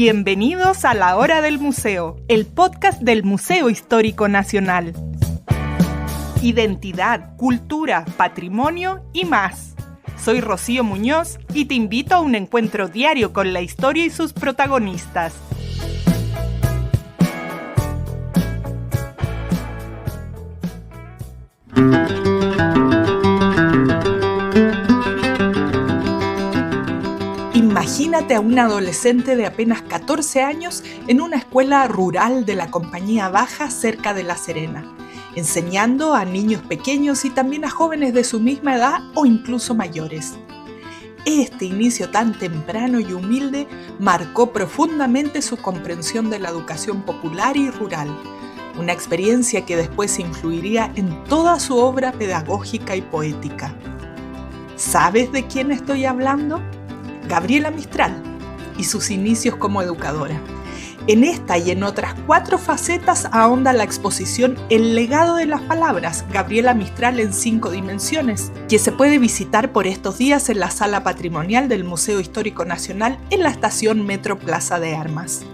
Bienvenidos a La Hora del Museo, el podcast del Museo Histórico Nacional. Identidad, cultura, patrimonio y más. Soy Rocío Muñoz y te invito a un encuentro diario con la historia y sus protagonistas. Imagínate a un adolescente de apenas 14 años en una escuela rural de la Compañía Baja cerca de La Serena, enseñando a niños pequeños y también a jóvenes de su misma edad o incluso mayores. Este inicio tan temprano y humilde marcó profundamente su comprensión de la educación popular y rural, una experiencia que después influiría en toda su obra pedagógica y poética. ¿Sabes de quién estoy hablando? Gabriela Mistral y sus inicios como educadora. En esta y en otras 4 facetas ahonda la exposición El legado de las palabras, Gabriela Mistral en 5 dimensiones, que se puede visitar por estos días en la sala patrimonial del Museo Histórico Nacional en la estación Metro Plaza de Armas.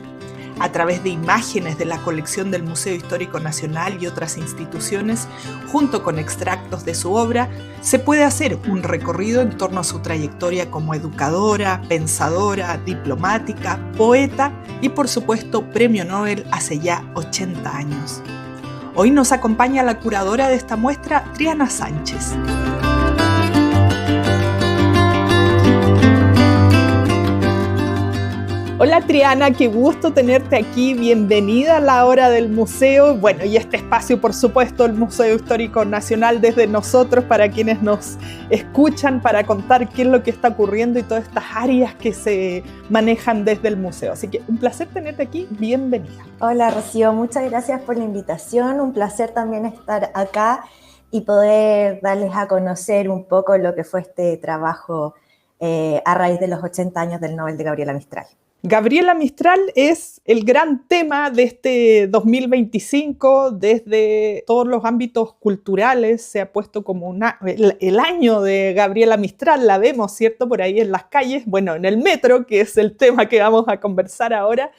A través de imágenes de la colección del Museo Histórico Nacional y otras instituciones, junto con extractos de su obra, se puede hacer un recorrido en torno a su trayectoria como educadora, pensadora, diplomática, poeta y, por supuesto, Premio Nobel hace ya 80 años. Hoy nos acompaña la curadora de esta muestra, Triana Sánchez. Hola Triana, qué gusto tenerte aquí, bienvenida a La Hora del Museo, bueno, y este espacio por supuesto el Museo Histórico Nacional desde nosotros para quienes nos escuchan para contar qué es lo que está ocurriendo y todas estas áreas que se manejan desde el museo, así que un placer tenerte aquí, bienvenida. Hola Rocío, muchas gracias por la invitación, un placer también estar acá y poder darles a conocer un poco lo que fue este trabajo a raíz de los 80 años del Nobel de Gabriela Mistral. Gabriela Mistral es el gran tema de este 2025, desde todos los ámbitos culturales se ha puesto como el año de Gabriela Mistral, la vemos, ¿cierto? Por ahí en las calles, bueno, en el metro, que es el tema que vamos a conversar ahora,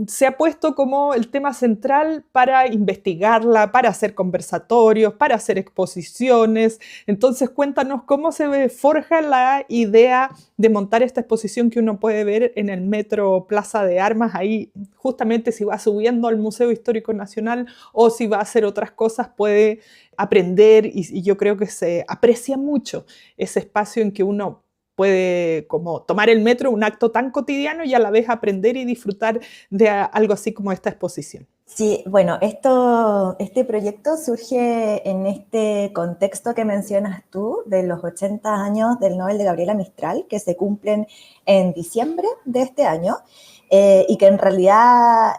se ha puesto como el tema central para investigarla, para hacer conversatorios, para hacer exposiciones. Entonces, cuéntanos cómo se forja la idea de montar esta exposición que uno puede ver en el Metro Plaza de Armas, ahí justamente si va subiendo al Museo Histórico Nacional o si va a hacer otras cosas puede aprender y yo creo que se aprecia mucho ese espacio en que uno puede como tomar el metro, un acto tan cotidiano y a la vez aprender y disfrutar de algo así como esta exposición. Sí, bueno, este proyecto surge en este contexto que mencionas tú de los 80 años del Nobel de Gabriela Mistral, que se cumplen en diciembre de este año, y que en realidad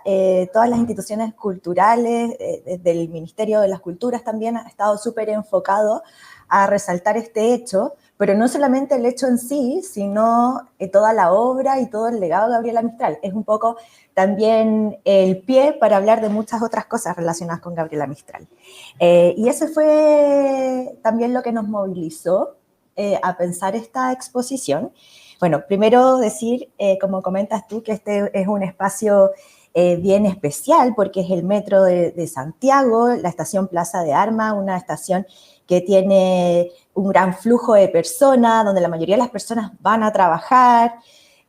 todas las instituciones culturales, desde el Ministerio de las Culturas también ha estado súper enfocado a resaltar este hecho, pero no solamente el hecho en sí, sino toda la obra y todo el legado de Gabriela Mistral. Es un poco también el pie para hablar de muchas otras cosas relacionadas con Gabriela Mistral. Y eso fue también lo que nos movilizó a pensar esta exposición. Bueno, primero decir, como comentas tú, que este es un espacio bien especial porque es el metro de Santiago, la estación Plaza de Armas, una estación que tiene un gran flujo de personas, donde la mayoría de las personas van a trabajar.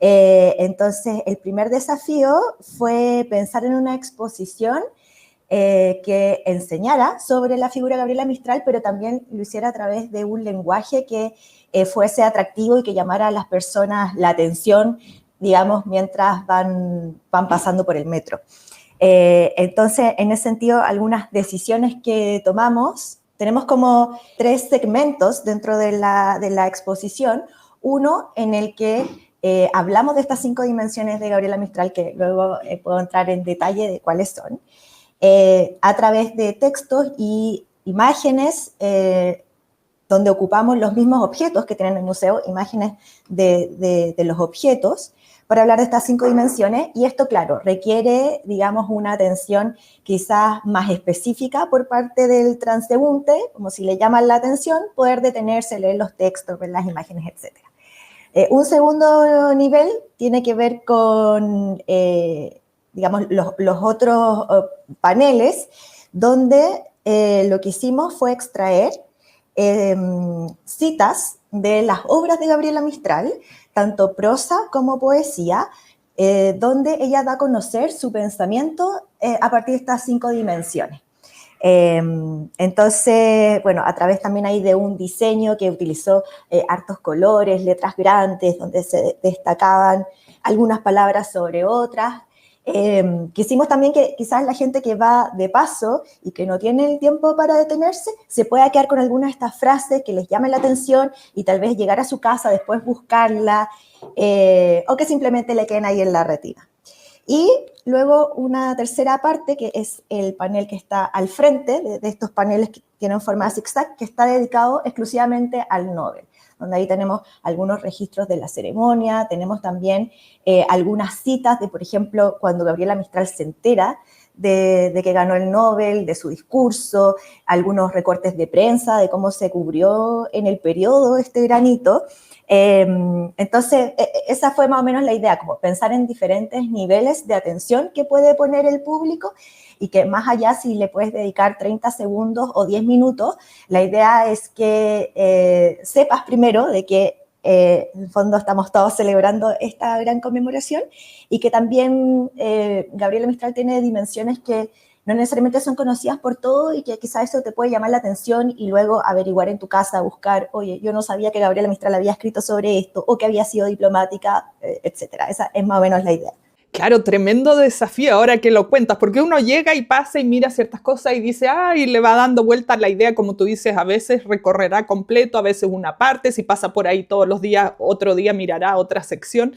Entonces, el primer desafío fue pensar en una exposición que enseñara sobre la figura de Gabriela Mistral, pero también lo hiciera a través de un lenguaje que fuese atractivo y que llamara a las personas la atención, digamos, mientras van pasando por el metro. Entonces, en ese sentido, algunas decisiones que tomamos, tenemos como 3 segmentos dentro de la exposición. Uno en el que hablamos de estas 5 dimensiones de Gabriela Mistral, que luego puedo entrar en detalle de cuáles son, a través de textos y imágenes donde ocupamos los mismos objetos que tienen el museo, imágenes de los objetos, para hablar de estas 5 dimensiones, y esto, claro, requiere, digamos, una atención quizás más específica por parte del transeúnte, como si le llaman la atención, poder detenerse, leer los textos, ver las imágenes, etc. Un segundo nivel tiene que ver con, digamos, los otros paneles, donde lo que hicimos fue extraer citas de las obras de Gabriela Mistral, tanto prosa como poesía, donde ella da a conocer su pensamiento a partir de estas 5 dimensiones. Entonces, bueno, a través también ahí de un diseño que utilizó hartos colores, letras grandes, donde se destacaban algunas palabras sobre otras. Quisimos también que quizás la gente que va de paso y que no tiene el tiempo para detenerse, se pueda quedar con algunas de estas frases que les llamen la atención y tal vez llegar a su casa, después buscarla, o que simplemente le queden ahí en la retina. Y luego una tercera parte, que es el panel que está al frente de estos paneles que tienen forma de zigzag, que está dedicado exclusivamente al Nobel, donde ahí tenemos algunos registros de la ceremonia, tenemos también algunas citas de, por ejemplo, cuando Gabriela Mistral se entera de que ganó el Nobel, de su discurso, algunos recortes de prensa, de cómo se cubrió en el periodo este gran hito. Entonces, esa fue más o menos la idea, como pensar en diferentes niveles de atención que puede poner el público y que más allá si le puedes dedicar 30 segundos o 10 minutos, la idea es que sepas primero de que en el fondo estamos todos celebrando esta gran conmemoración y que también Gabriela Mistral tiene dimensiones que no necesariamente son conocidas por todos y que quizás eso te puede llamar la atención y luego averiguar en tu casa, buscar, oye, yo no sabía que Gabriela Mistral había escrito sobre esto o que había sido diplomática, etcétera. Esa es más o menos la idea. Claro, tremendo desafío ahora que lo cuentas, porque uno llega y pasa y mira ciertas cosas y dice, y le va dando vueltas la idea, como tú dices, a veces recorrerá completo, a veces una parte, si pasa por ahí todos los días, otro día mirará otra sección,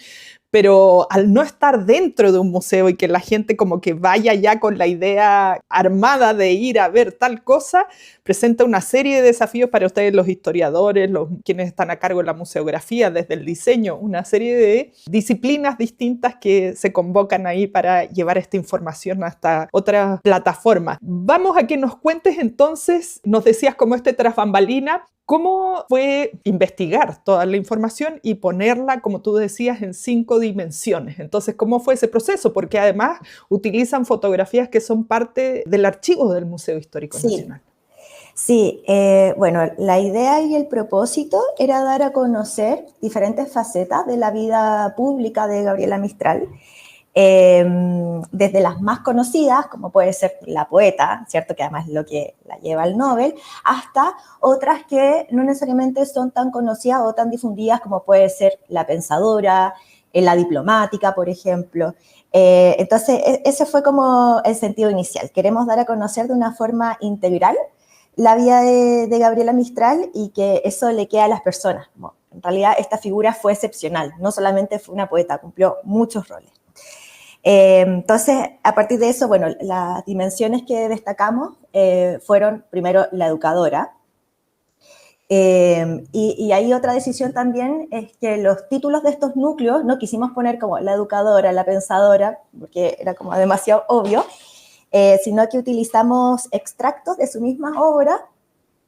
pero al no estar dentro de un museo y que la gente como que vaya ya con la idea armada de ir a ver tal cosa, presenta una serie de desafíos para ustedes los historiadores, quienes están a cargo de la museografía, desde el diseño, una serie de disciplinas distintas que se convocan ahí para llevar esta información hasta otra plataforma. Vamos a que nos cuentes entonces, nos decías como tras bambalina, ¿cómo fue investigar toda la información y ponerla, como tú decías, en 5 dimensiones? Entonces, ¿cómo fue ese proceso? Porque además utilizan fotografías que son parte del archivo del Museo Histórico Nacional. Sí, bueno, la idea y el propósito era dar a conocer diferentes facetas de la vida pública de Gabriela Mistral, desde las más conocidas, como puede ser la poeta, ¿cierto? Que además es lo que la lleva al Nobel, hasta otras que no necesariamente son tan conocidas o tan difundidas, como puede ser la pensadora, la diplomática, por ejemplo. Entonces, ese fue como el sentido inicial. Queremos dar a conocer de una forma integral la vida de Gabriela Mistral y que eso le quede a las personas. Como, en realidad, esta figura fue excepcional, no solamente fue una poeta, cumplió muchos roles. Entonces, a partir de eso, bueno, las dimensiones que destacamos fueron primero la educadora, y hay otra decisión también, es que los títulos de estos núcleos no quisimos poner como la educadora, la pensadora, porque era como demasiado obvio, sino que utilizamos extractos de su misma obra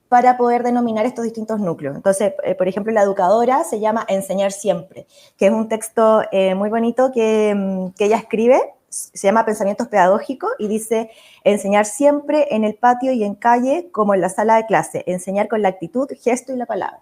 para poder denominar estos distintos núcleos. Entonces, por ejemplo, la educadora se llama Enseñar Siempre, que es un texto muy bonito que ella escribe, se llama Pensamientos Pedagógicos y dice: enseñar siempre en el patio y en calle como en la sala de clase, enseñar con la actitud, gesto y la palabra.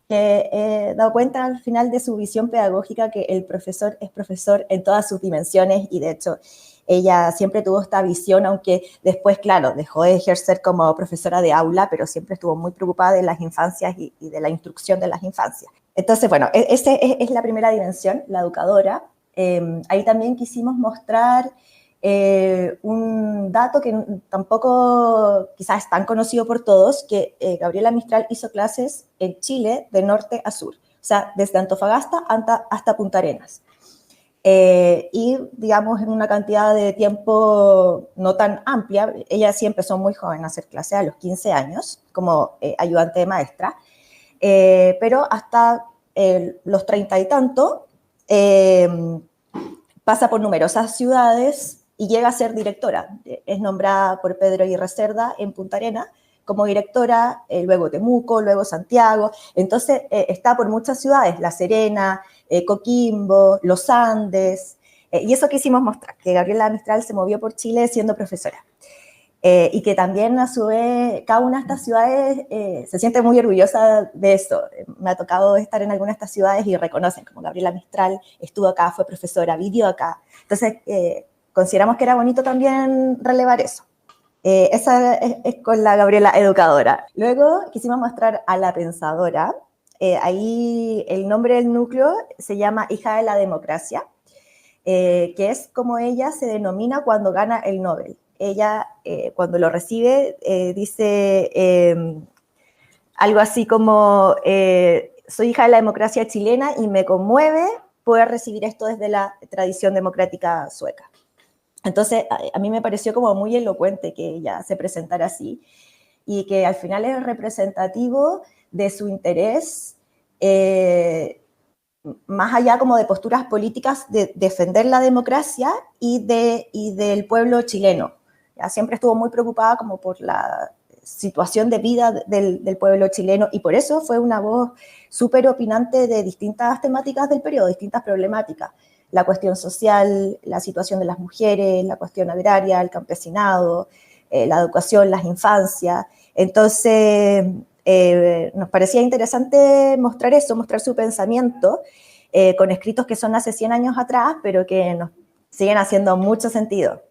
Que he dado cuenta al final de su visión pedagógica que el profesor es profesor en todas sus dimensiones y de hecho ella siempre tuvo esta visión, aunque después, claro, dejó de ejercer como profesora de aula, pero siempre estuvo muy preocupada de las infancias y de la instrucción de las infancias. Entonces, bueno, esa es la primera dimensión, la educadora. Ahí también quisimos mostrar un dato que tampoco quizás es tan conocido por todos, que Gabriela Mistral hizo clases en Chile de norte a sur, o sea, desde Antofagasta hasta Punta Arenas. Y digamos en una cantidad de tiempo no tan amplia. Ella sí empezó muy joven a hacer clases, a los 15 años, como ayudante de maestra, pero hasta los 30 y tanto pasa por numerosas ciudades y llega a ser directora. Es nombrada por Pedro Aguirre Cerda en Punta Arenas como directora, luego Temuco, luego Santiago. Entonces está por muchas ciudades, La Serena, Coquimbo, Los Andes, y eso quisimos mostrar, que Gabriela Mistral se movió por Chile siendo profesora. Y que también a su vez cada una de estas ciudades se siente muy orgullosa de eso. Me ha tocado estar en algunas de estas ciudades y reconocen, como Gabriela Mistral estuvo acá, fue profesora, vivió acá. Entonces consideramos que era bonito también relevar eso. Esa es con la Gabriela educadora. Luego quisimos mostrar a la pensadora. Ahí el nombre del núcleo se llama Hija de la Democracia, que es como ella se denomina cuando gana el Nobel. Ella, cuando lo recibe, dice algo así como, soy hija de la democracia chilena y me conmueve poder recibir esto desde la tradición democrática sueca. Entonces, a mí me pareció como muy elocuente que ella se presentara así y que al final es representativo de su interés, más allá como de posturas políticas, de defender la democracia y del pueblo chileno. Ya siempre estuvo muy preocupada como por la situación de vida del pueblo chileno y por eso fue una voz súper opinante de distintas temáticas del periodo, distintas problemáticas. La cuestión social, la situación de las mujeres, la cuestión agraria, el campesinado, la educación, las infancias. Entonces, nos parecía interesante mostrar eso, mostrar su pensamiento con escritos que son hace 100 años atrás, pero que nos siguen haciendo mucho sentido.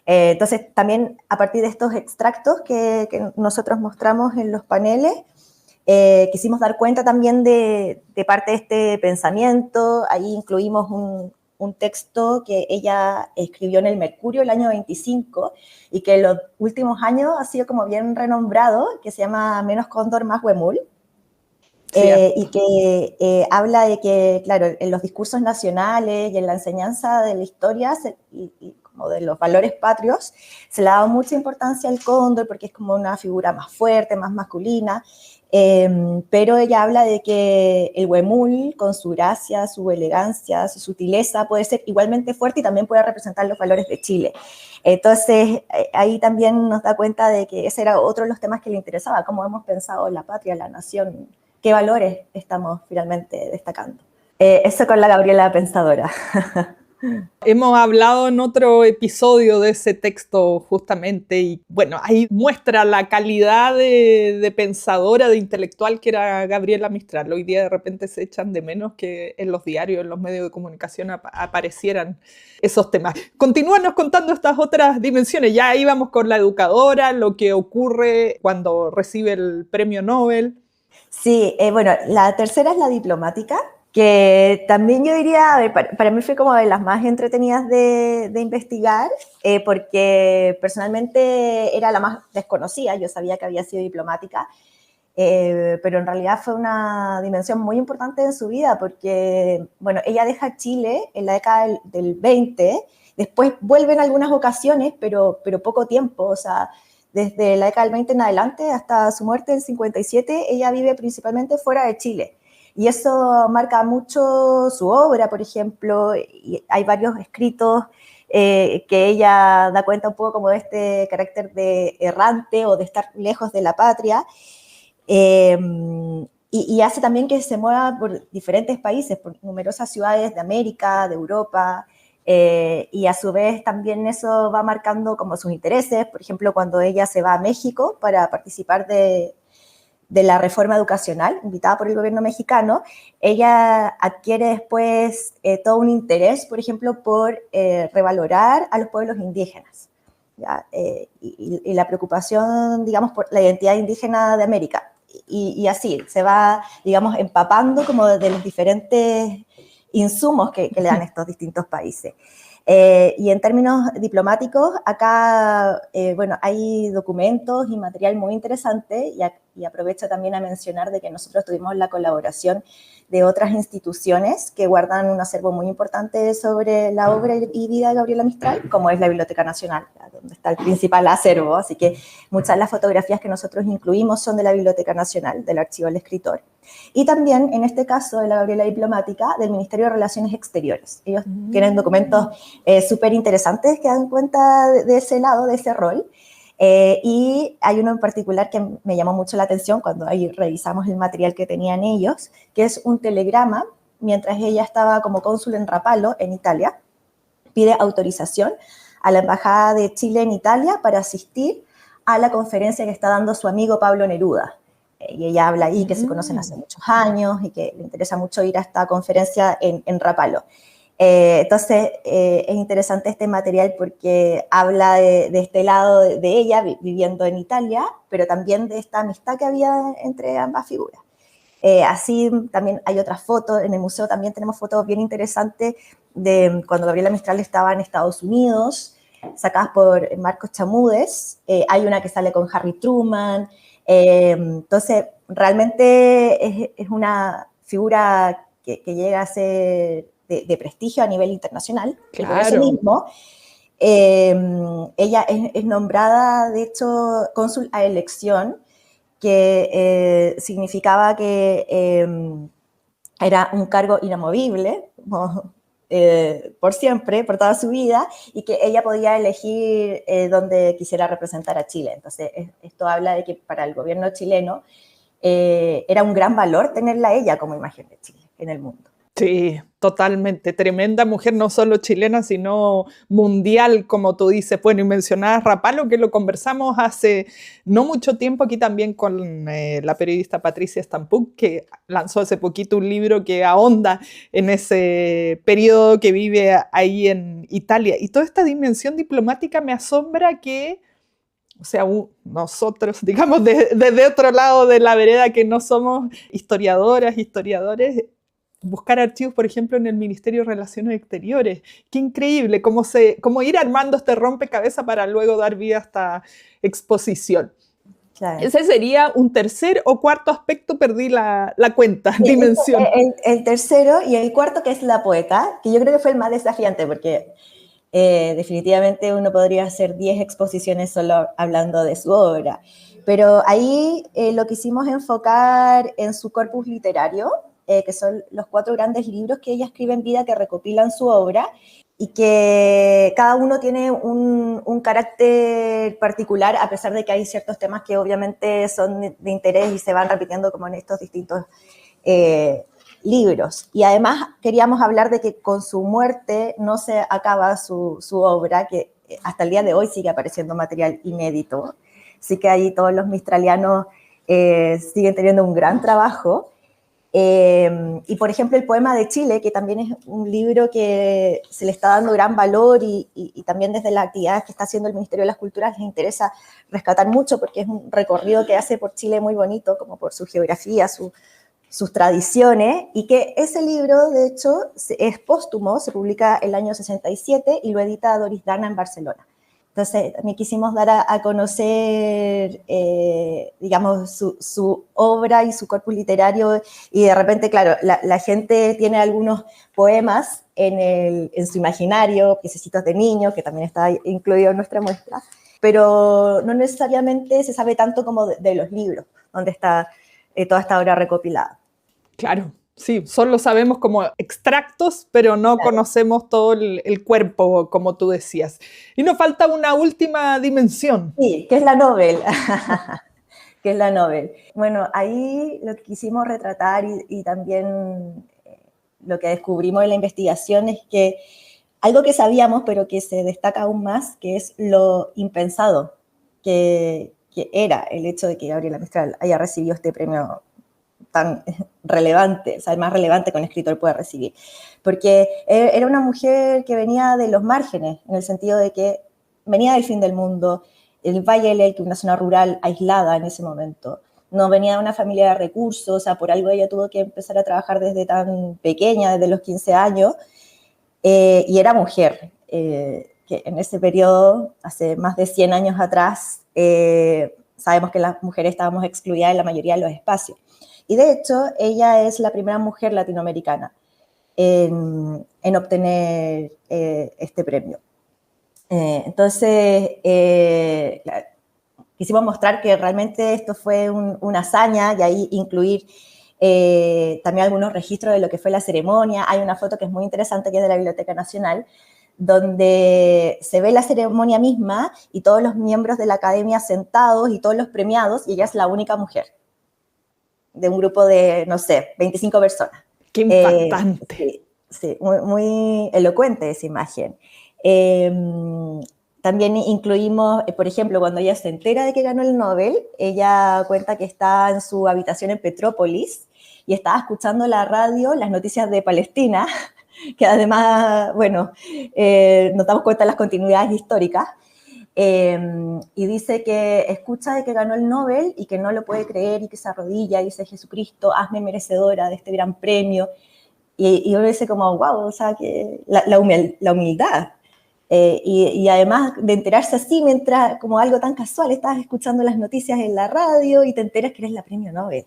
Entonces, también a partir de estos extractos que nosotros mostramos en los paneles, quisimos dar cuenta también de parte de este pensamiento. Ahí incluimos un texto que ella escribió en el Mercurio el año 25 y que en los últimos años ha sido como bien renombrado, que se llama Menos cóndor, más huemul. Sí. Y que habla de que, claro, en los discursos nacionales y en la enseñanza de la historia y como de los valores patrios, se le ha dado mucha importancia al cóndor porque es como una figura más fuerte, más masculina, pero ella habla de que el huemul, con su gracia, su elegancia, su sutileza, puede ser igualmente fuerte y también puede representar los valores de Chile. Entonces, ahí también nos da cuenta de que ese era otro de los temas que le interesaba, cómo hemos pensado la patria, la nación, qué valores estamos finalmente destacando. Eso con la Gabriela Pensadora. Hemos hablado en otro episodio de ese texto justamente y bueno, ahí muestra la calidad de pensadora, de intelectual que era Gabriela Mistral. Hoy día de repente se echan de menos que en los diarios, en los medios de comunicación aparecieran esos temas. Continúanos contando estas otras dimensiones. Ya íbamos con la educadora, lo que ocurre cuando recibe el premio Nobel. Sí, bueno, la tercera es la diplomática, que también yo diría, a ver, para mí fue como de las más entretenidas de investigar, porque personalmente era la más desconocida, yo sabía que había sido diplomática, pero en realidad fue una dimensión muy importante en su vida, porque, bueno, ella deja Chile en la década del 20, después vuelve en algunas ocasiones, pero poco tiempo, o sea, desde la década del 20 en adelante hasta su muerte en 57, ella vive principalmente fuera de Chile. Y eso marca mucho su obra, por ejemplo, y hay varios escritos que ella da cuenta un poco como de este carácter de errante o de estar lejos de la patria, y hace también que se mueva por diferentes países, por numerosas ciudades de América, de Europa, y a su vez también eso va marcando como sus intereses, por ejemplo, cuando ella se va a México para participar de la reforma educacional, invitada por el gobierno mexicano, ella adquiere después todo un interés, por ejemplo, por revalorar a los pueblos indígenas, ¿ya? Y la preocupación, digamos, por la identidad indígena de América. Y así, se va, digamos, empapando como de los diferentes insumos que le dan estos distintos países. Y en términos diplomáticos, acá, bueno, hay documentos y material muy interesante y aprovecho también a mencionar de que nosotros tuvimos la colaboración de otras instituciones que guardan un acervo muy importante sobre la obra y vida de Gabriela Mistral, como es la Biblioteca Nacional, donde está el principal acervo, así que muchas de las fotografías que nosotros incluimos son de la Biblioteca Nacional, del Archivo del Escritor. Y también, en este caso de la Gabriela Diplomática, del Ministerio de Relaciones Exteriores. Ellos tienen documentos súper interesantes que dan cuenta de ese lado, de ese rol. Y hay uno en particular que me llamó mucho la atención cuando ahí revisamos el material que tenían ellos, que es un telegrama, mientras ella estaba como cónsul en Rapallo, en Italia, pide autorización a la Embajada de Chile en Italia para asistir a la conferencia que está dando su amigo Pablo Neruda. Y ella habla ahí que se conocen hace muchos años y que le interesa mucho ir a esta conferencia en Rapallo. Entonces, es interesante este material porque habla de este lado de ella viviendo en Italia, pero también de esta amistad que había entre ambas figuras. Así también hay otras fotos, en el museo también tenemos fotos bien interesantes de cuando Gabriela Mistral estaba en Estados Unidos, sacadas por Marcos Chamudes. Hay una que sale con Harry Truman. Entonces, realmente es una figura que llega a ser de prestigio a nivel internacional. Claro. Y por eso mismo, ella es nombrada, de hecho, cónsul a elección, que significaba que era un cargo inamovible, por siempre, por toda su vida, y que ella podía elegir dónde quisiera representar a Chile. Entonces, esto habla de que para el gobierno chileno era un gran valor tenerla a ella como imagen de Chile en el mundo. Sí, totalmente. Tremenda mujer, no solo chilena, sino mundial, como tú dices. Bueno, y mencionabas Rapallo, que lo conversamos hace no mucho tiempo aquí también con la periodista Patricia Stampuk, que lanzó hace poquito un libro que ahonda en ese periodo que vive ahí en Italia. Y toda esta dimensión diplomática me asombra que, o sea, nosotros, digamos, desde otro lado de la vereda que no somos historiadoras, historiadores, buscar archivos, por ejemplo, en el Ministerio de Relaciones Exteriores. Qué increíble cómo ir armando este rompecabezas para luego dar vida a esta exposición. Claro. Ese sería un tercer o cuarto aspecto, perdí la cuenta, dimensión. El tercero y el cuarto, que es la poeta, que yo creo que fue el más desafiante, porque definitivamente uno podría hacer 10 exposiciones solo hablando de su obra. Pero ahí lo quisimos enfocar en su corpus literario, que son los 4 grandes libros que ella escribe en vida que recopilan su obra y que cada uno tiene un carácter particular, a pesar de que hay ciertos temas que obviamente son de interés y se van repitiendo como en estos distintos libros. Y además queríamos hablar de que con su muerte no se acaba su obra, que hasta el día de hoy sigue apareciendo material inédito. Así que ahí todos los mistralianos siguen teniendo un gran trabajo. Y por ejemplo el poema de Chile, que también es un libro que se le está dando gran valor y también desde las actividades que está haciendo el Ministerio de las Culturas les interesa rescatar mucho porque es un recorrido que hace por Chile muy bonito, como por su geografía, sus tradiciones, y que ese libro de hecho es póstumo, se publica el año 67 y lo edita Doris Dana en Barcelona. Entonces, también quisimos dar a conocer, digamos, su obra y su corpus literario, y de repente, claro, la gente tiene algunos poemas en su imaginario, Piececitos de niño, que también está incluido en nuestra muestra, pero no necesariamente se sabe tanto como de los libros, donde está toda esta obra recopilada. Claro. Sí, solo sabemos como extractos, pero no conocemos todo el cuerpo, como tú decías. Y nos falta una última dimensión. Sí, que es la Nobel. Que es la Nobel. Bueno, ahí lo que quisimos retratar y también lo que descubrimos en la investigación es que algo que sabíamos, pero que se destaca aún más, que es lo impensado que era el hecho de que Gabriela Mistral haya recibido este premio tan relevante, o sea, el más relevante que un escritor puede recibir, porque era una mujer que venía de los márgenes, en el sentido de que venía del fin del mundo, el Valle del Elqui, una zona rural aislada en ese momento, no venía de una familia de recursos, o sea, por algo ella tuvo que empezar a trabajar desde tan pequeña, desde los 15 años, y era mujer, que en ese periodo, hace más de 100 años atrás, sabemos que las mujeres estábamos excluidas en la mayoría de los espacios. Y de hecho, ella es la primera mujer latinoamericana en obtener este premio. Entonces, quisimos mostrar que realmente esto fue una hazaña y ahí incluir también algunos registros de lo que fue la ceremonia. Hay una foto que es muy interesante, que es de la Biblioteca Nacional, donde se ve la ceremonia misma y todos los miembros de la academia sentados y todos los premiados, y ella es la única mujer de un grupo de, no sé, 25 personas. ¡Qué impactante! Sí, sí, muy elocuente esa imagen. También incluimos, por ejemplo, cuando ella se entera de que ganó el Nobel, ella cuenta que está en su habitación en Petrópolis y estaba escuchando la radio, las noticias de Palestina, que además, bueno, nos damos cuenta de las continuidades históricas, y dice que escucha de que ganó el Nobel y que no lo puede creer y que se arrodilla y dice, Jesucristo, hazme merecedora de este gran premio. Y uno dice como, wow, o sea, que la humildad. Y además de enterarse así, mientras como algo tan casual, estás escuchando las noticias en la radio y te enteras que eres la premio Nobel.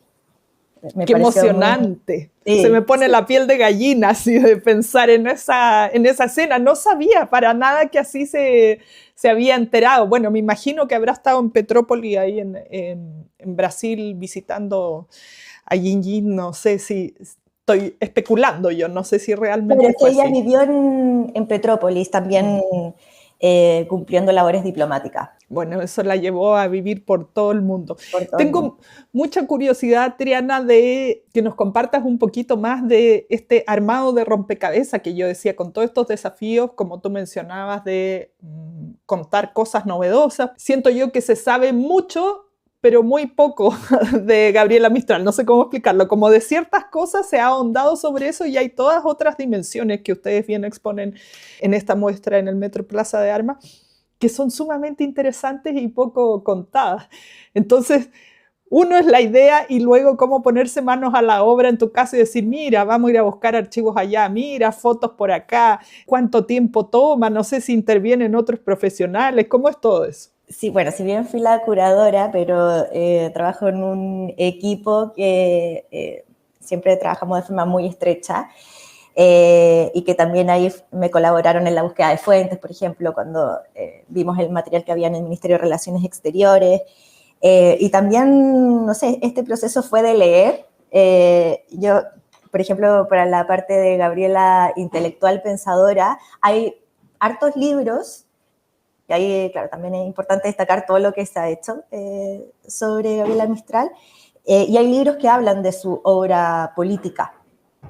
¡Qué emocionante! Sí, se me pone sí. la piel de gallina así de pensar en esa escena. No sabía para nada que así se había enterado. Bueno, me imagino que habrá estado en Petrópolis, ahí en Brasil, visitando a Gingin. No sé si estoy especulando yo, no sé si realmente Pero fue ella así. vivió en Petrópolis también, cumpliendo labores diplomáticas. Bueno, eso la llevó a vivir por todo el mundo. Por todo el mundo. Tengo mucha curiosidad, Triana, de que nos compartas un poquito más de este armado de rompecabezas que yo decía, con todos estos desafíos, como tú mencionabas, de contar cosas novedosas. Siento yo que se sabe mucho, pero muy poco de Gabriela Mistral. No sé cómo explicarlo. Como de ciertas cosas se ha ahondado sobre eso y hay todas otras dimensiones que ustedes bien exponen en esta muestra en el Metro Plaza de Armas, que son sumamente interesantes y poco contadas. Entonces, uno es la idea y luego cómo ponerse manos a la obra en tu caso y decir, mira, vamos a ir a buscar archivos allá, mira, fotos por acá, cuánto tiempo toma, no sé si intervienen otros profesionales, ¿cómo es todo eso? Sí, bueno, si bien fui la curadora, pero trabajo en un equipo que siempre trabajamos de forma muy estrecha. Y que también ahí me colaboraron en la búsqueda de fuentes, por ejemplo, cuando vimos el material que había en el Ministerio de Relaciones Exteriores. Y también, no sé, este proceso fue de leer. Yo, por ejemplo, para la parte de Gabriela intelectual pensadora, hay hartos libros, y ahí, claro, también es importante destacar todo lo que se ha hecho sobre Gabriela Mistral, y hay libros que hablan de su obra política.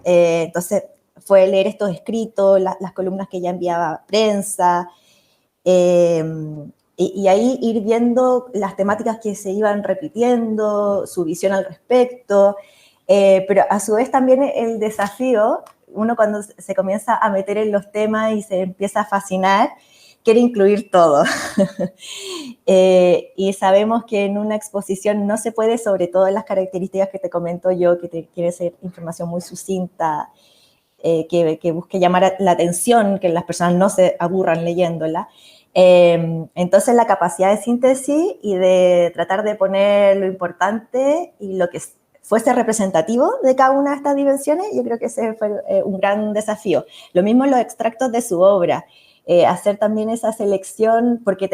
Entonces, fue leer estos escritos, las columnas que ella enviaba a prensa, y ahí ir viendo las temáticas que se iban repitiendo, su visión al respecto, pero a su vez también el desafío, uno cuando se comienza a meter en los temas y se empieza a fascinar, quiere incluir todo. Y sabemos que en una exposición no se puede, sobre todo en las características que te comento yo, que quiere ser información muy sucinta, que busque llamar la atención, que las personas no se aburran leyéndola. Entonces la capacidad de síntesis y de tratar de poner lo importante y lo que fuese representativo de cada una de estas dimensiones, yo creo que ese fue un gran desafío. Lo mismo los extractos de su obra, hacer también esa selección, porque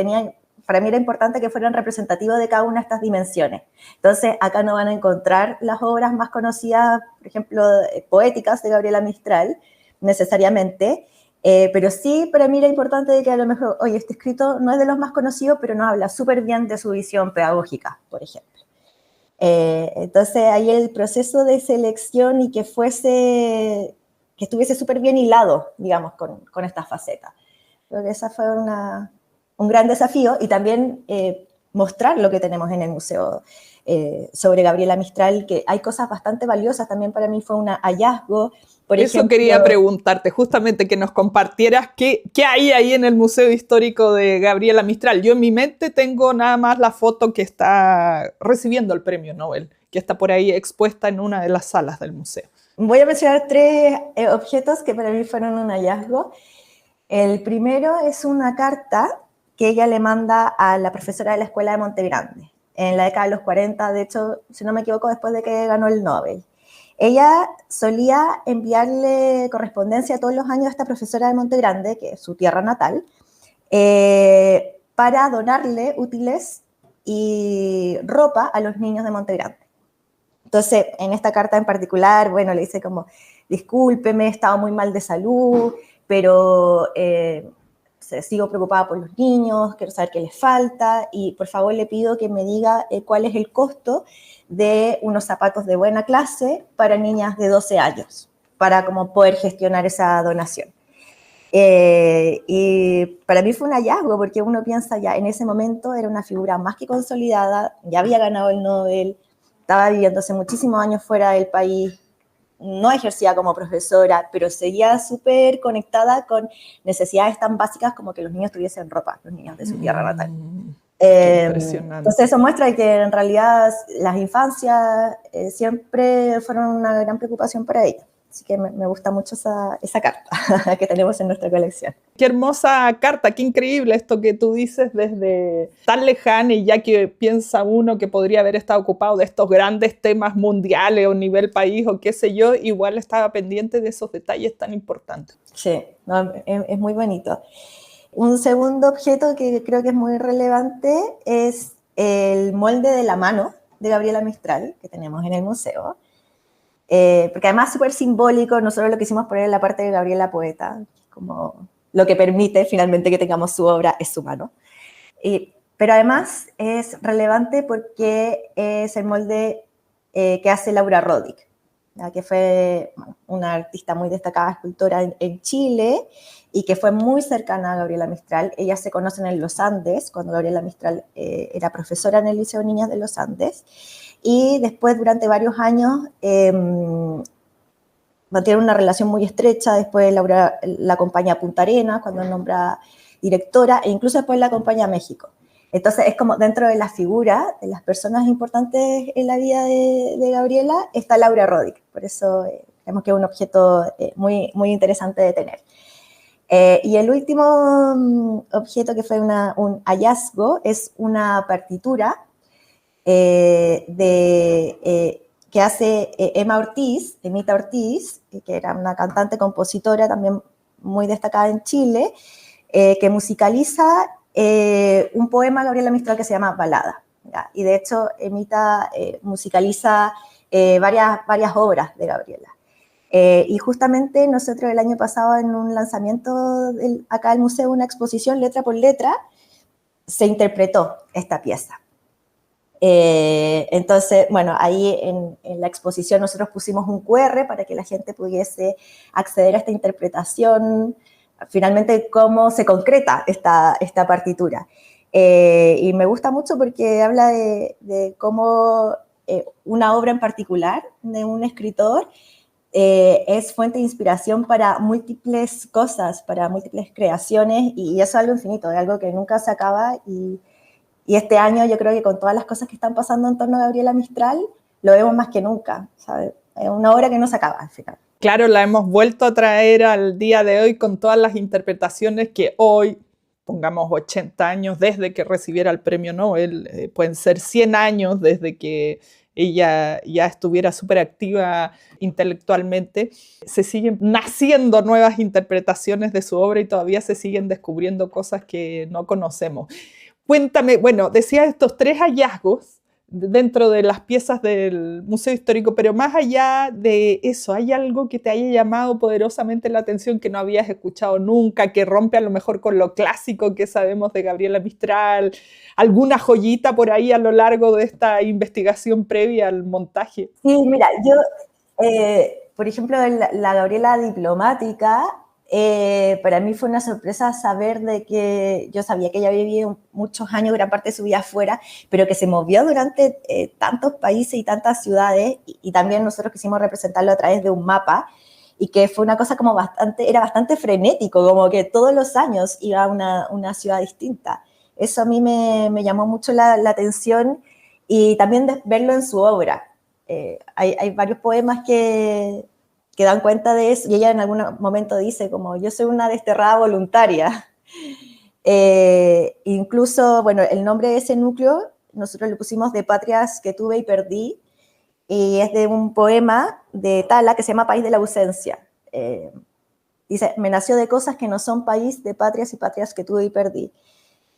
para mí era importante que fueran representativos de cada una de estas dimensiones. Entonces, acá no van a encontrar las obras más conocidas, por ejemplo, poéticas de Gabriela Mistral, necesariamente, pero sí para mí era importante de que a lo mejor, oye, este escrito no es de los más conocidos, pero nos habla súper bien de su visión pedagógica, por ejemplo. Entonces, ahí el proceso de selección y que estuviese súper bien hilado, digamos, con estas facetas. Creo que esa fue un gran desafío, y también mostrar lo que tenemos en el museo sobre Gabriela Mistral, que hay cosas bastante valiosas. También para mí fue un hallazgo. Por Eso ejemplo, quería preguntarte, justamente que nos compartieras qué hay ahí en el Museo Histórico de Gabriela Mistral. Yo en mi mente tengo nada más la foto que está recibiendo el premio Nobel, que está por ahí expuesta en una de las salas del museo. Voy a mencionar tres objetos que para mí fueron un hallazgo. El primero es una carta que ella le manda a la profesora de la Escuela de Montegrande, en la década de los 40, de hecho, si no me equivoco, después de que ganó el Nobel. Ella solía enviarle correspondencia todos los años a esta profesora de Montegrande, que es su tierra natal, para donarle útiles y ropa a los niños de Montegrande. Entonces, en esta carta en particular, le dice como, discúlpeme, he estado muy mal de salud, pero sé, sigo preocupada por los niños, quiero saber qué les falta y por favor le pido que me diga cuál es el costo de unos zapatos de buena clase para niñas de 12 años, para como poder gestionar esa donación. Y para mí fue un hallazgo, porque uno piensa ya, en ese momento era una figura más que consolidada, ya había ganado el Nobel, estaba viviendo hace muchísimos años fuera del país, no ejercía como profesora, pero seguía súper conectada con necesidades tan básicas como que los niños tuviesen ropa, los niños de su tierra natal. Qué impresionante. Entonces eso muestra que en realidad las infancias siempre fueron una gran preocupación para ella. Así que me gusta mucho esa carta que tenemos en nuestra colección. Qué hermosa carta, qué increíble esto que tú dices desde tan lejana, y ya que piensa uno que podría haber estado ocupado de estos grandes temas mundiales o nivel país o qué sé yo, igual estaba pendiente de esos detalles tan importantes. Sí, no, es muy bonito. Un segundo objeto que creo que es muy relevante es el molde de la mano de Gabriela Mistral que tenemos en el museo. Porque además es súper simbólico, nosotros lo quisimos poner en la parte de Gabriela Poeta, como lo que permite finalmente que tengamos su obra es su mano. Pero además es relevante porque es el molde que hace Laura Roddick, que fue una artista muy destacada, escultora en Chile, y que fue muy cercana a Gabriela Mistral. Ellas se conocen en los Andes, cuando Gabriela Mistral era profesora en el Liceo de Niñas de los Andes, y después durante varios años mantienen una relación muy estrecha. Después Laura la acompaña a Punta Arenas cuando nombra directora, e incluso después la acompaña a México. Entonces es como dentro de la figura de las personas importantes en la vida de Gabriela está Laura Roddick. Por eso creemos que es un objeto muy, muy interesante de tener. Y el último objeto que fue un hallazgo es una partitura que hace Emita Ortiz, que era una cantante, compositora también muy destacada en Chile, que musicaliza un poema de Gabriela Mistral que se llama Balada. ¿Ya? Y de hecho, Emita musicaliza varias obras de Gabriela. Y justamente nosotros el año pasado en un lanzamiento acá del museo, una exposición letra por letra, se interpretó esta pieza. Entonces, bueno, ahí en la exposición nosotros pusimos un QR para que la gente pudiese acceder a esta interpretación, finalmente cómo se concreta esta partitura. Y me gusta mucho porque habla de cómo una obra en particular de un escritor es fuente de inspiración para múltiples cosas, para múltiples creaciones, y eso es algo infinito, es algo que nunca se acaba. Y este año yo creo que con todas las cosas que están pasando en torno a Gabriela Mistral, lo vemos más que nunca, ¿sabes? Es una obra que no se acaba al final. Claro, la hemos vuelto a traer al día de hoy con todas las interpretaciones que hoy, pongamos 80 años desde que recibiera el premio Nobel, pueden ser 100 años desde que ella ya estuviera súper activa intelectualmente, se siguen naciendo nuevas interpretaciones de su obra y todavía se siguen descubriendo cosas que no conocemos. Cuéntame, bueno, decía estos 3 hallazgos dentro de las piezas del Museo Histórico, pero más allá de eso, ¿hay algo que te haya llamado poderosamente la atención que no habías escuchado nunca, que rompe a lo mejor con lo clásico que sabemos de Gabriela Mistral? ¿Alguna joyita por ahí a lo largo de esta investigación previa al montaje? Sí, mira, yo, por ejemplo, la Gabriela diplomática, para mí fue una sorpresa saber de que yo sabía que ella había vivido muchos años, gran parte de su vida afuera, pero que se movió durante tantos países y tantas ciudades, y también nosotros quisimos representarlo a través de un mapa, y que fue una cosa como era bastante frenético, como que todos los años iba a una ciudad distinta. Eso a mí me llamó mucho la atención, y también de verlo en su obra. Hay varios poemas que dan cuenta de eso, y ella en algún momento dice como, yo soy una desterrada voluntaria. Incluso, bueno, el nombre de ese núcleo, nosotros le pusimos De patrias que tuve y perdí, y es de un poema de Tala que se llama País de la ausencia. Dice, me nació de cosas que no son país, de patrias y patrias que tuve y perdí.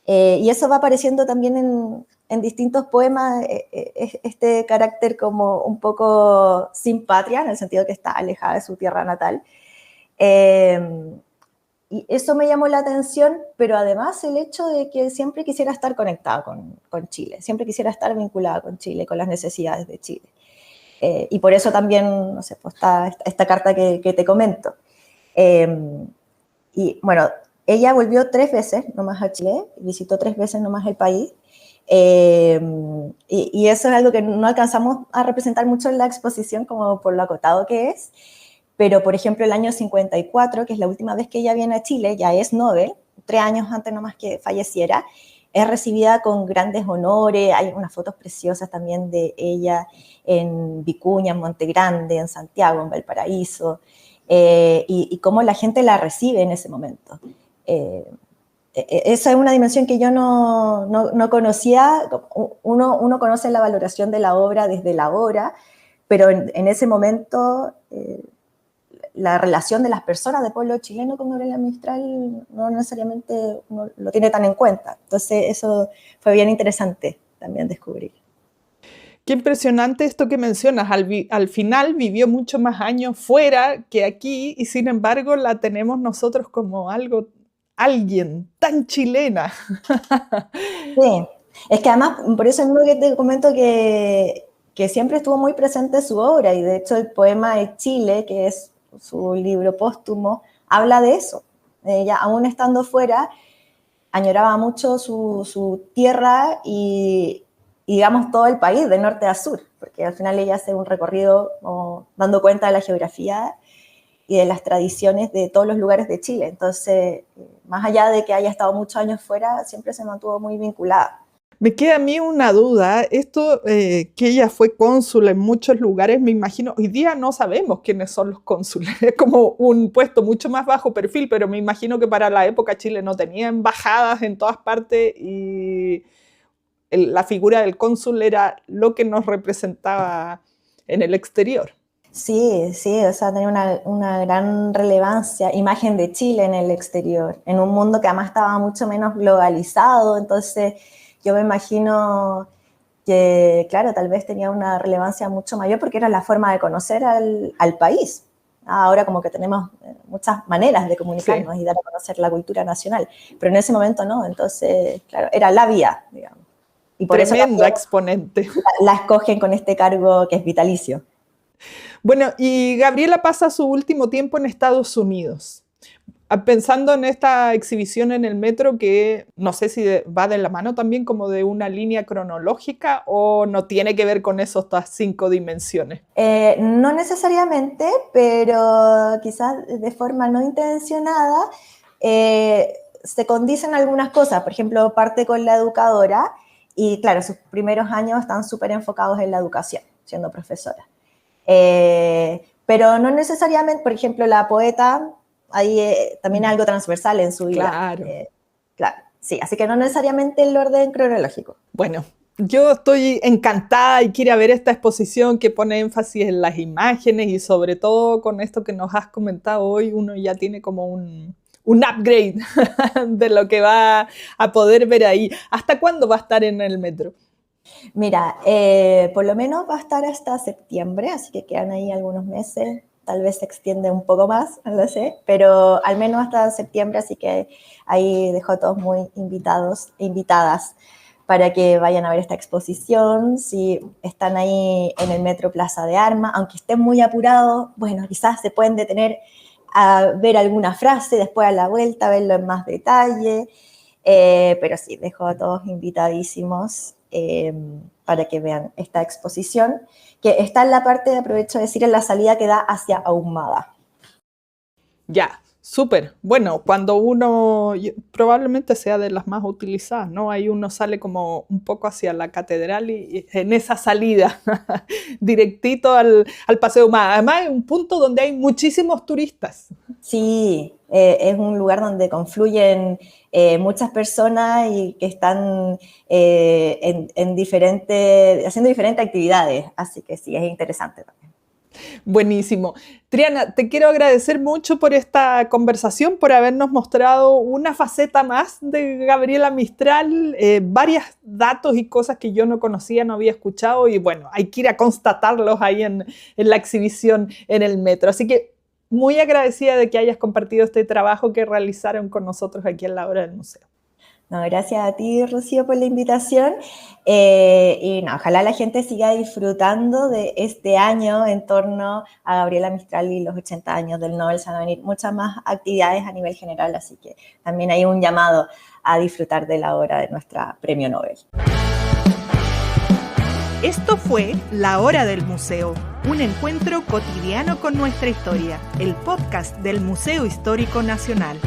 Y eso va apareciendo también en distintos poemas, este carácter como un poco sin patria, en el sentido que está alejada de su tierra natal. y eso me llamó la atención, pero además el hecho de que siempre quisiera estar conectada con Chile, siempre quisiera estar vinculada con Chile, con las necesidades de Chile. Y por eso también, no sé, pues está esta carta que te comento. Y bueno, ella volvió 3 veces nomás a Chile, visitó 3 veces nomás el país, y eso es algo que no alcanzamos a representar mucho en la exposición como por lo acotado que es, pero por ejemplo el año 54, que es la última vez que ella viene a Chile, ya es Nobel, 3 años antes nomás que falleciera, es recibida con grandes honores, hay unas fotos preciosas también de ella en Vicuña, en Monte Grande, en Santiago, en Valparaíso, y cómo la gente la recibe en ese momento. Esa es una dimensión que yo no conocía. Uno conoce la valoración de la obra desde la obra, pero en ese momento la relación de las personas del pueblo chileno con Gabriela Mistral no necesariamente uno lo tiene tan en cuenta. Entonces eso fue bien interesante también descubrir. Qué impresionante esto que mencionas. Al final vivió mucho más años fuera que aquí y sin embargo la tenemos nosotros como alguien tan chilena. Sí, es que además, por eso mismo que te comento que siempre estuvo muy presente su obra y de hecho el poema de Chile, que es su libro póstumo, habla de eso. Ella, aún estando fuera, añoraba mucho su tierra y, digamos, todo el país, de norte a sur, porque al final ella hace un recorrido dando cuenta de la geografía y de las tradiciones de todos los lugares de Chile. Entonces, más allá de que haya estado muchos años fuera, siempre se mantuvo muy vinculada. Me queda a mí una duda, esto que ella fue cónsul en muchos lugares, me imagino, hoy día no sabemos quiénes son los cónsules, es como un puesto mucho más bajo perfil, pero me imagino que para la época Chile no tenía embajadas en todas partes y la figura del cónsul era lo que nos representaba en el exterior. Sí, sí, o sea, tenía una gran relevancia, imagen de Chile en el exterior, en un mundo que además estaba mucho menos globalizado, entonces yo me imagino que, claro, tal vez tenía una relevancia mucho mayor porque era la forma de conocer al país. Ahora como que tenemos muchas maneras de comunicarnos y dar a conocer la cultura nacional, pero en ese momento no, entonces, claro, era la vía, digamos. Y por Tremenda eso exponente. la escogen con este cargo que es vitalicio. Bueno, y Gabriela pasa su último tiempo en Estados Unidos. Pensando en esta exhibición en el metro, que no sé si va de la mano también como de una línea cronológica o no tiene que ver con estas 5 dimensiones. No necesariamente, pero quizás de forma no intencionada se condicen algunas cosas. Por ejemplo, parte con la educadora y claro, sus primeros años están súper enfocados en la educación, siendo profesora. Pero no necesariamente, por ejemplo, la poeta, ahí también es algo transversal en su vida. Claro. Claro, sí, así que no necesariamente el orden cronológico. Bueno, yo estoy encantada y quiero ver esta exposición que pone énfasis en las imágenes y sobre todo con esto que nos has comentado hoy, uno ya tiene como un upgrade de lo que va a poder ver ahí. ¿Hasta cuándo va a estar en el metro? Mira, por lo menos va a estar hasta septiembre, así que quedan ahí algunos meses, tal vez se extiende un poco más, no lo sé, pero al menos hasta septiembre, así que ahí dejo a todos muy invitados e invitadas para que vayan a ver esta exposición. Si están ahí en el Metro Plaza de Armas, aunque estén muy apurados, bueno, quizás se pueden detener a ver alguna frase, después a la vuelta, verlo en más detalle, pero sí, dejo a todos invitadísimos para que vean esta exposición, que está en la parte, aprovecho de decir, en la salida que da hacia Ahumada. Ya, súper. Bueno, cuando uno, probablemente sea de las más utilizadas, ¿no? Ahí uno sale como un poco hacia la catedral y en esa salida, directito al Paseo Ahumada. Además, es un punto donde hay muchísimos turistas. Sí, es un lugar donde confluyen muchas personas y que están haciendo diferentes actividades, así que sí, es interesante también. Buenísimo. Triana, te quiero agradecer mucho por esta conversación, por habernos mostrado una faceta más de Gabriela Mistral, varios datos y cosas que yo no conocía, no había escuchado y bueno, hay que ir a constatarlos ahí en la exhibición en el metro. Así que muy agradecida de que hayas compartido este trabajo que realizaron con nosotros aquí en la Hora del Museo. No, gracias a ti, Rocío, por la invitación. Ojalá la gente siga disfrutando de este año en torno a Gabriela Mistral y los 80 años del Nobel. Se van a venir muchas más actividades a nivel general, así que también hay un llamado a disfrutar de la obra de nuestra Premio Nobel. Esto fue La Hora del Museo, un encuentro cotidiano con nuestra historia, el podcast del Museo Histórico Nacional.